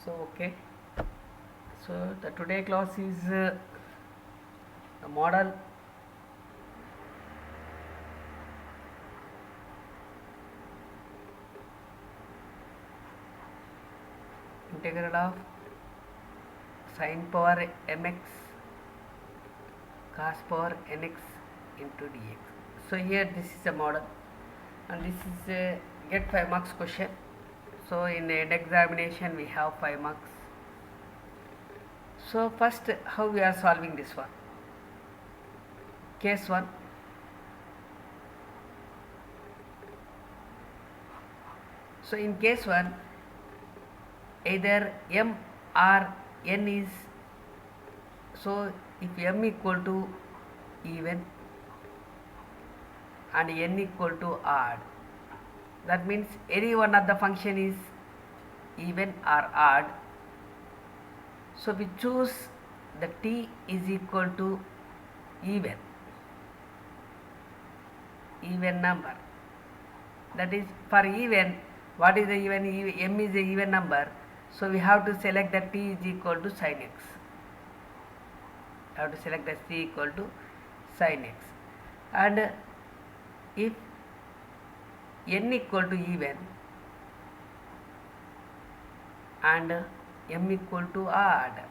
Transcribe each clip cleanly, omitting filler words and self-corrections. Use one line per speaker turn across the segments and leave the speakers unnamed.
Okay. So the today class is the model integral of sin power mx cos power nx into dx. So here this is a model, and this is a get 5 marks question. So in an examination we have 5 marks. So first, how we are solving this one? Case 1. So in case 1, either m or n is, so if m equal to even and n equal to odd, that means any one of the function is even or odd. So we choose the t is equal to even number. That is, for even, what is the even? M is a even number, so we have to select that t is equal to sin x. Have to select that t equal to sin x, and if n equal to even and m equal to odd,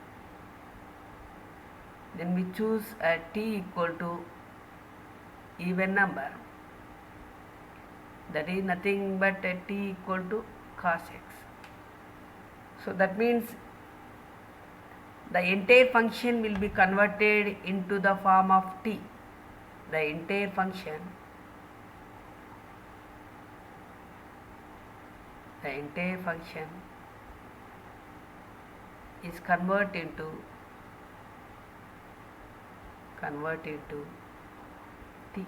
then we choose a t equal to even number, that is nothing but a t equal to cos x. So that means the entire function will be converted into the form of t. The entire function is convert into t.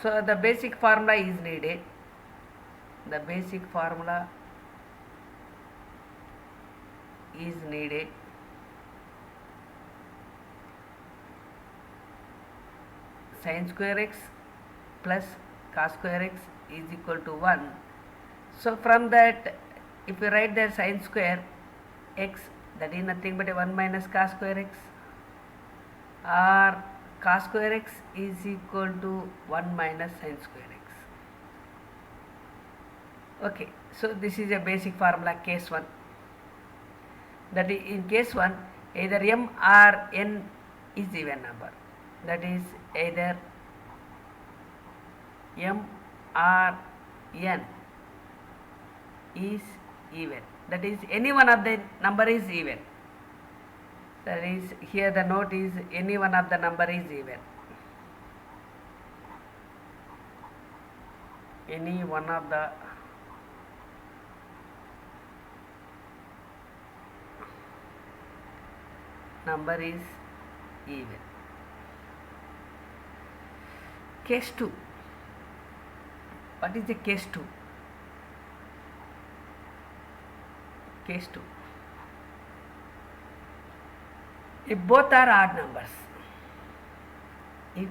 So the basic formula is needed. Sin square x plus cos square x is equal to 1. So from that, if we write that sin square x, that is nothing but 1 minus cos square x, or cos square x is equal to 1 minus sin square x. Okay, so this is a basic formula, case 1. That is, in case 1, either m or n is even number. That is, either m or n is even. That is, any one of the number is even. That is, here the note is any one of the number is even. Any one of the number is even. Case 2. What is the case 2? Case 2. If both are odd numbers, if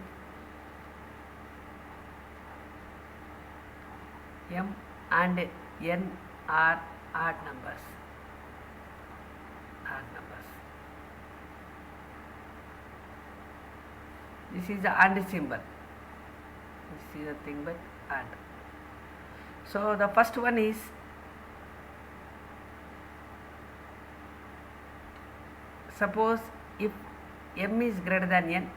m and n are odd numbers, this is the and symbol. This is a thing but and. So the first one is, suppose if m is greater than n,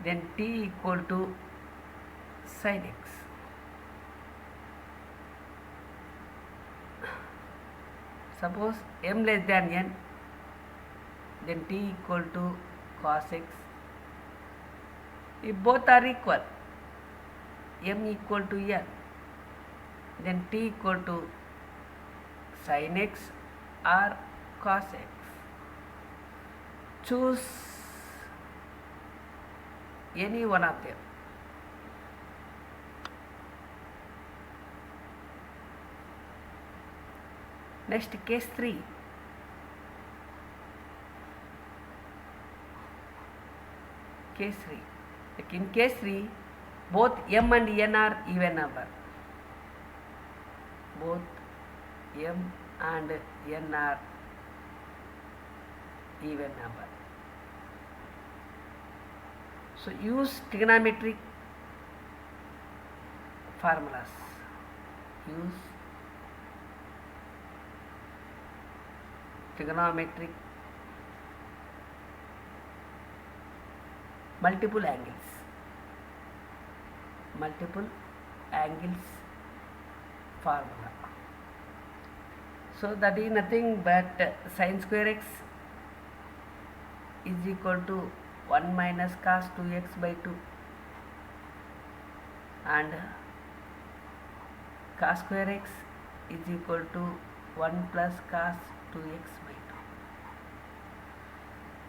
then t equal to sin x. Suppose m less than n, then t equal to cos x. If both are equal, m equal to n, then t equal to sin x or cos x. Choose any one of them. Next, case 3. Like in case 3, both m and n are even number. m and n are even number. So use trigonometric formulas. Use trigonometric multiple angles formula. So that is nothing but sin square x is equal to 1 minus cos 2x by 2 and cos square x is equal to 1 plus cos 2x by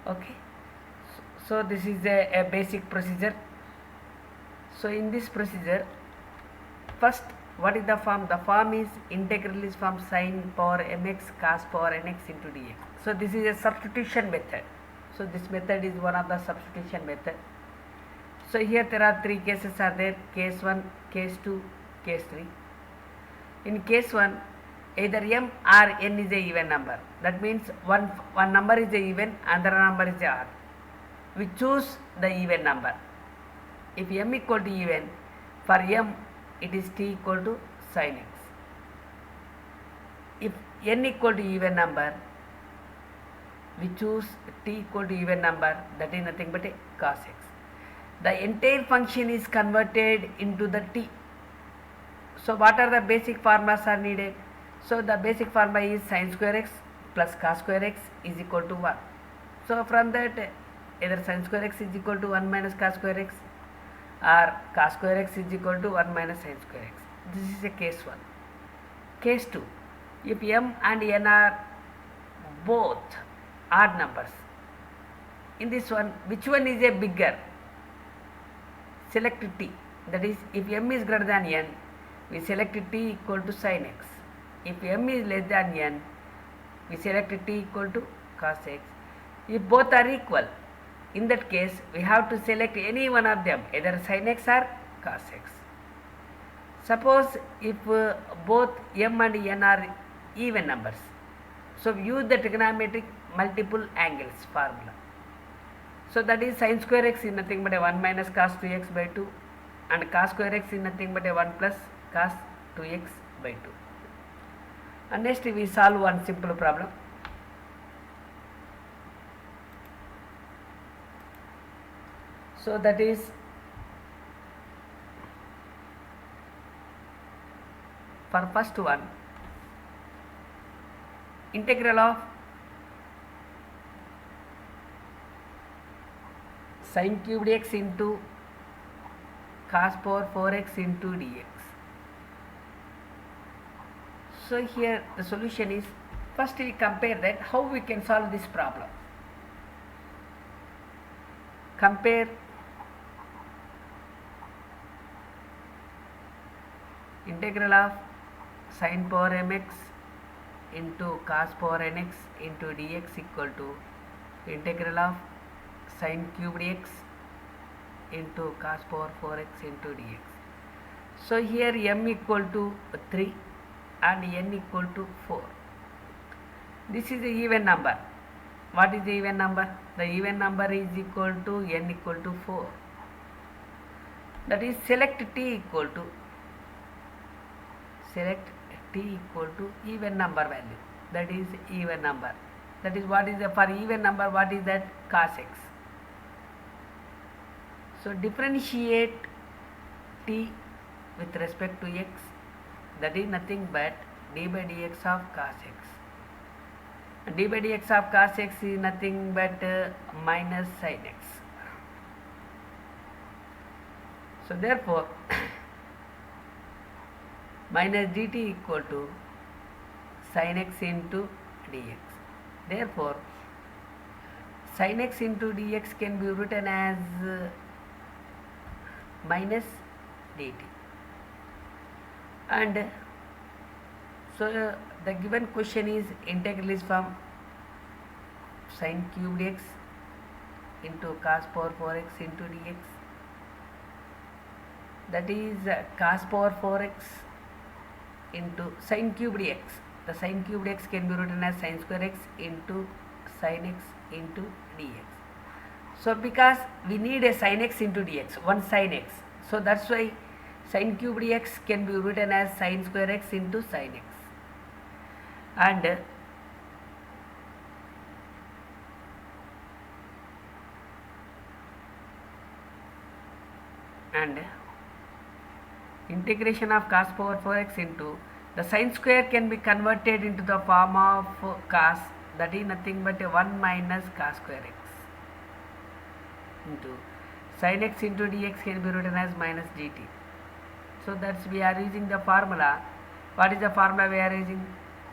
2. Okay. So this is a basic procedure. So in this procedure, first what is the form? The form is integral is from sin power mx cos power nx into dx. So this is a substitution method. So this method is one of the substitution method. So here there are three cases are there: case 1, case 2, case 3. In case 1, either m or n is a even number. That means one number is a even, another number is a odd. We choose the even number. If m equal to even, for m it is t equal to sin x. If n equal to even number, we choose t equal to even number, that is nothing but a cos x. The entire function is converted into the t. So what are the basic formulas are needed? So the basic formula is sin square x plus cos square x is equal to 1. So from that, either sin square x is equal to 1 minus cos square x or cos square x is equal to 1 minus sin square x. This is a case 1. Case 2, if m and n are both odd numbers, in this one, which one is a bigger? Select t. That is, if m is greater than n, we select t equal to sin x. If m is less than n, we select t equal to cos x. If both are equal, in that case we have to select any one of them, either sin x or cos x. Suppose if both m and n are even numbers, so use the trigonometric multiple angles formula. So that is sin square x is nothing but a 1 minus cos 2x by 2 and cos square x is nothing but a 1 plus cos 2x by 2. And next we solve one simple problem. So that is for first one, integral of sin cubed x into cos power 4x into dx. So here the solution is, first we compare that how we can solve this problem. Compare integral of sin power mx into cos power nx into dx equal to integral of sin cubed x into cos power 4x into dx. So here m equal to 3 and n equal to 4. This is the even number. What is the even number? The even number is equal to n equal to 4. That is, select t equal to even number value. That is even number. That is, what is the, for even number, what is that? Cos x. So differentiate t with respect to x, that is nothing but d by dx of cos x. D by dx of cos x is nothing but minus sin x. So therefore minus dt equal to sin x into dx. Therefore sin x into dx can be written as minus dt. And so the given question is integral is from sin cubed x into cos power 4x into dx. That is cos power 4x into sin cubed x. the sin cubed x can be written as sin square x into sin x into dx. So because we need a sin x into dx, one sin x, so that's why sin cubed x can be written as sin square x into sin x. And integration of cos power 4x into the sin square can be converted into the form of cos, that is nothing but 1 minus cos square x into sin x into dx can be written as minus dt. So that's we are using the formula. What is the formula we are using?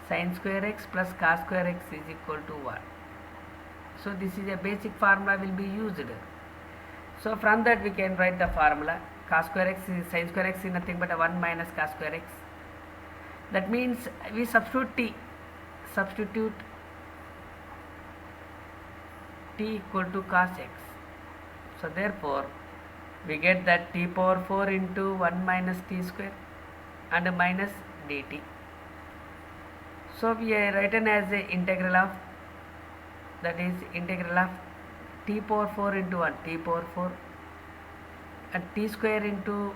Sin square x plus cos square x is equal to 1. So this is a basic formula will be used. So from that we can write the formula. Cos square x is sin square x is nothing but 1 minus cos square x. That means we substitute t equal to cos x. So therefore we get that t power 4 into 1 minus t square and minus dt. So we are written as the integral of, that is integral of t power 4 into 1, t power 4, and t square into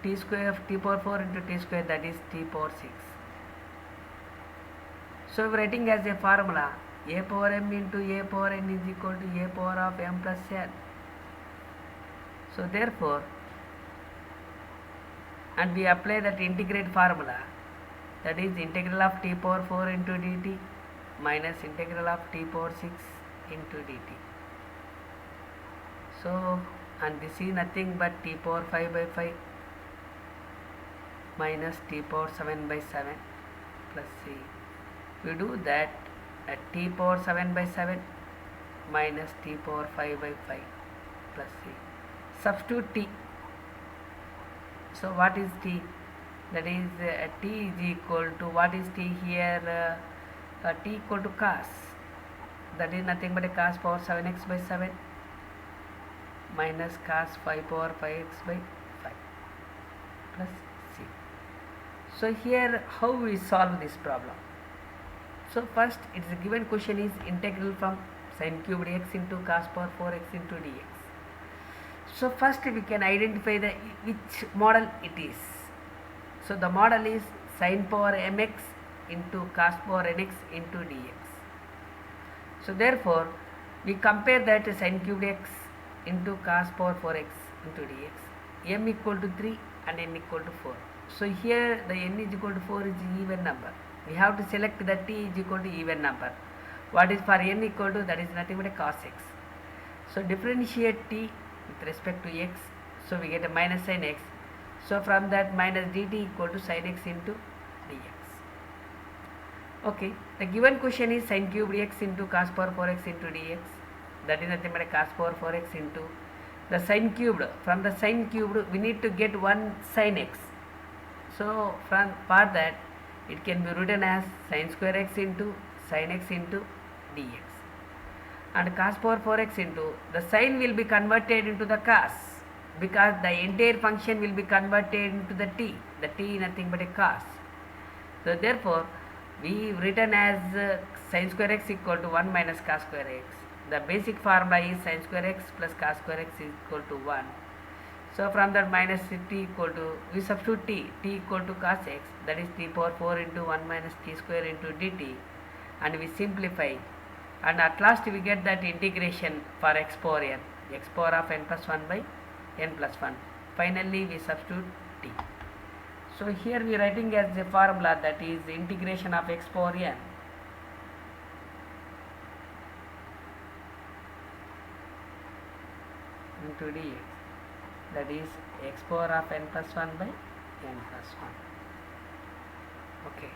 t square of t power 4 into t square, that is t power 6. So we are writing as a formula a power m into a power n is equal to a power of m plus n. So therefore, and we apply that integrate formula, that is integral of t power 4 into dt minus integral of t power 6 into dt. So, and this is nothing but t power 5 by 5 minus t power 7 by 7 plus c. We do that at t power 7 by 7 minus t power 5 by 5 plus c. Substitute t. So what is t? That is t is equal to, what is t here? T equal to cos, that is nothing but a cos power 7x by 7 minus cos 5 power 5x by 5 plus c. So here how we solve this problem? So first, it is a given question is integral from sin cubed x into cos power 4x into dx. So first we can identify the which model it is. So the model is sin power mx into cos power nx into dx. So therefore we compare that sin cubed x into cos power 4x into dx, m equal to 3 and n equal to 4. So here the n is equal to 4 is even number. We have to select the t is equal to even number. What is for n equal to, that is nothing but a cos x. So differentiate t with respect to x. So we get a minus sin x. So from that minus dt equal to sin x into dx. Okay, the given question is sin cubed x into cos power 4x into dx. That is nothing but a cos power 4x into the sin cubed. From the sin cubed we need to get one sin x. So for that it can be written as sin square x into sin x into dx. And cos power 4x into the sin will be converted into the cos, because the entire function will be converted into the t. The t is nothing but a cos. So therefore we written as sin square x equal to 1 minus cos square x. The basic formula is sin square x plus cos square x is equal to 1. So from that minus t equal to, we substitute t equal to cos x, that is t power 4 into 1 minus t square into dt, and we simplify, and at last we get that integration for x power n, x power of n plus 1 by n plus 1. Finally we substitute t. So here we are writing as a formula, that is integration of x power n into dx, that is x power of n plus 1 by n plus 1. Okay.